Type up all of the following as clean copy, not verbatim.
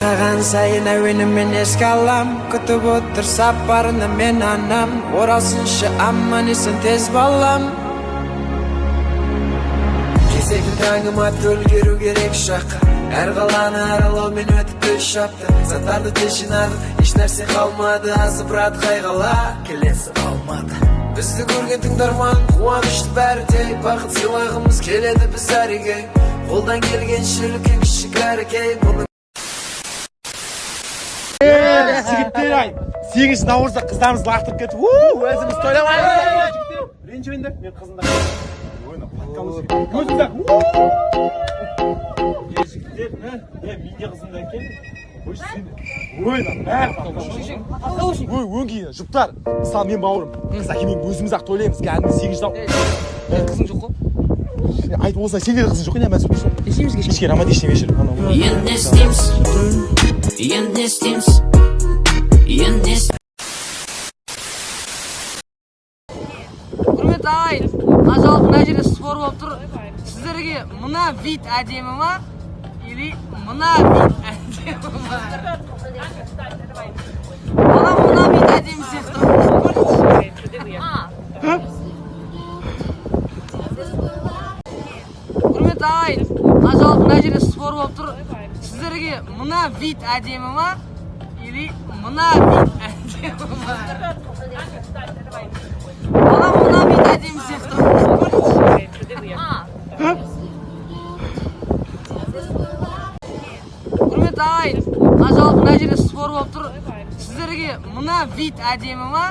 Таған сайын әуенімен еске алам, күтіп отыр сапарына мен анам. Оралсыншы аман есен тез балам. Кезекті таңыма төлгеру керек шаққа. Әр қаланы аралаумен өтіп 3 апта. Заттарды тез жинадым, еш нәрсе қалмады. Азып-рат қайғала, келесі қалмады. Бізді көрген тыңдарман, қуанышты бәрі де. Бақыт сыйлағымыз келеді біз әреге. Қолдан келген шүлікке кішік әрекей. Жігіттер ай, 8 наурызда қыздарымыз лақтырып кетіп, өзіміз тойламаймыз. Ренжімеңдер, мен қызымда ойна, паткамыз көзімді. Жігіттер, мен де қызымда екен. Ойна, бәрі өңкейін, жұптар. Мысалы мен бауырым, қыз әкемен өзіміз-ақ тойлаймыз. Кәдімгі 8 наурыз. Қызың жоқ қой? Айтып болса, сенде де қызың жоқ қой, не мәз өтпесін. Ешеміз кешкен. Кешкен, ама дешіне вечер. Енді істейміз. Енді істейміз. Енді істейміз. Құрмет ағайын, жалпы мына жерде спор болып тұр. Сіздерге мына вид әдемі ма? Или мына вид әдемі ма? Мына вид әдемі сияқты. Құрмет ағайын, жалпы мына жерде спор болып тұр. Сіздерге мына вид әдемі ма? Или мына вид әдемі ма? Мына вид әдемі сияқты. Құрмет ағайын, жалпы мына жерде спор болып тұр. Сіздерге мына вид әдемі ма?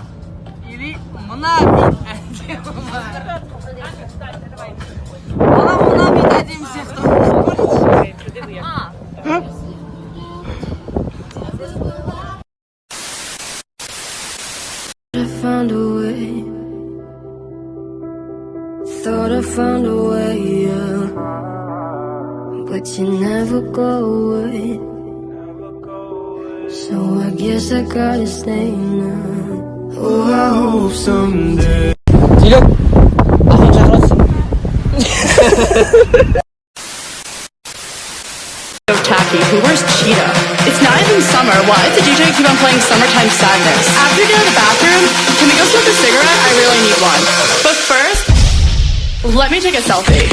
Или мына вид әдемі ма? Мына вид әдемі сияқты. Found a way. Thought I found a way, yeah. But you never go away. So I guess I gotta stay now. Oh, I hope someday. Dilek, ahın çağırasın. Tacky, who wears cheetah? It's not even summer. Why does the DJ keep on playing Summertime Sadness? After we get out of the bathroom, can we go smoke a cigarette? I really need one. But first, let me take a selfie.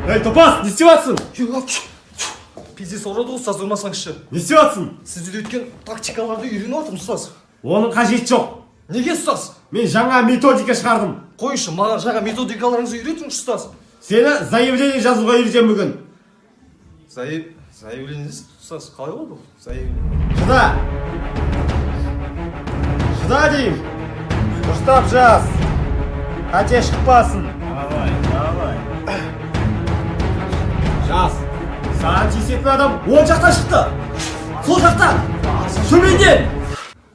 Ей, топас, не істеватсың? Пиздец ұрады ұстаз, ұрмасаңызшы. Не істеватсың? Сіз үйреткен тактикаларды үйреніп отырмын ұстаз. Оның қажеті жоқ. Неге ұстаз? Мен жаңа методика шығардым. Қойшы, маған жаңа методикаларыңызды үйретіңізші ұстаз. Сені заявление жазуға үйретем бүгін. Заявление ұстаз, қалай болды бұл? Заявление. Шыда дейм. Дұрыстап жаз. Қате шықпасын. Давай. Жаз. Саған тиісетін адам оң жақтан шықты. Сол жақтан. Төменден.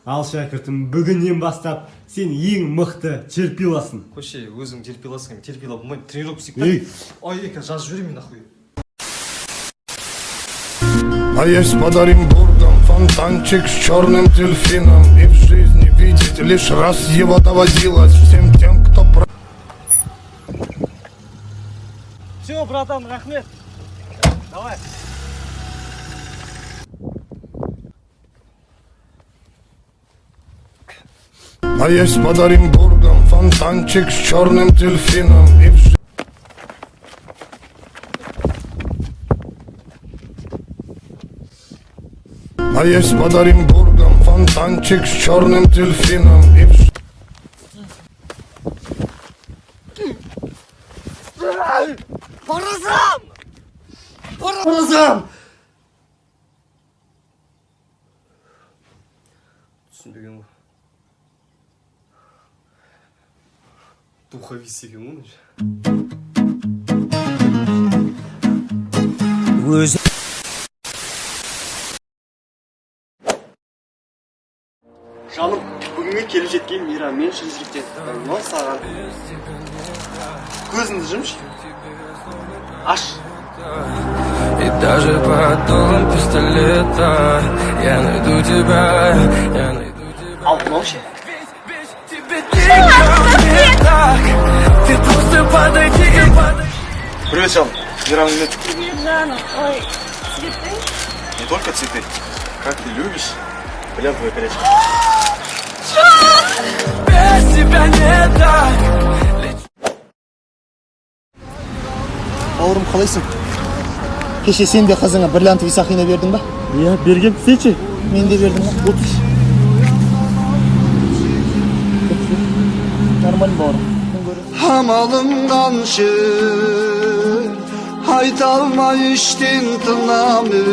Ал шәкіртім, бүгіннен бастап сен ең мықты терпиласың. Көше, өзің терпиласың, терпила болмайды, тренировка істейік. Ай, жазып жіберемін нахуй. А есть под Оренбургом фонтанчик с черным дельфином. И в жизни видеть лишь раз его доводилось всем тем, кто... Все, братан, рахмет. Давай. А есть под Оренбургом фонтанчик с черным дельфином. И в жизни... А есть под Оренбургом фонтанчик с черным дельфином. И в... Баразам! Түсінбеген ғой. Духовист екен ғой. Өзі Жаным, бүгінгі келіп Мінеке, Мира, мен шірізгіптен. Мынау саған. Көзіңді жұмшы. Аш. И даже под дулом пистолета я найду тебя, я найду тебя. Ал, мынау ше. Тебе не так, ты просто подойди и подойди. Привет, Шал. Мира, привет. Привет, Жанна. Ой, цветы? Не только цветы. Как ты любишь. Блин, твой горячий. Без тебя не так. Бауырым, қалайсың? Кеше сен де қызыңа бриллиант висахина бердің ба? Иә, берген сенші. Мен де бердім ба? Отыр. Нормально, бауырым. Hamalım qanşı Haytalma içtin tınamı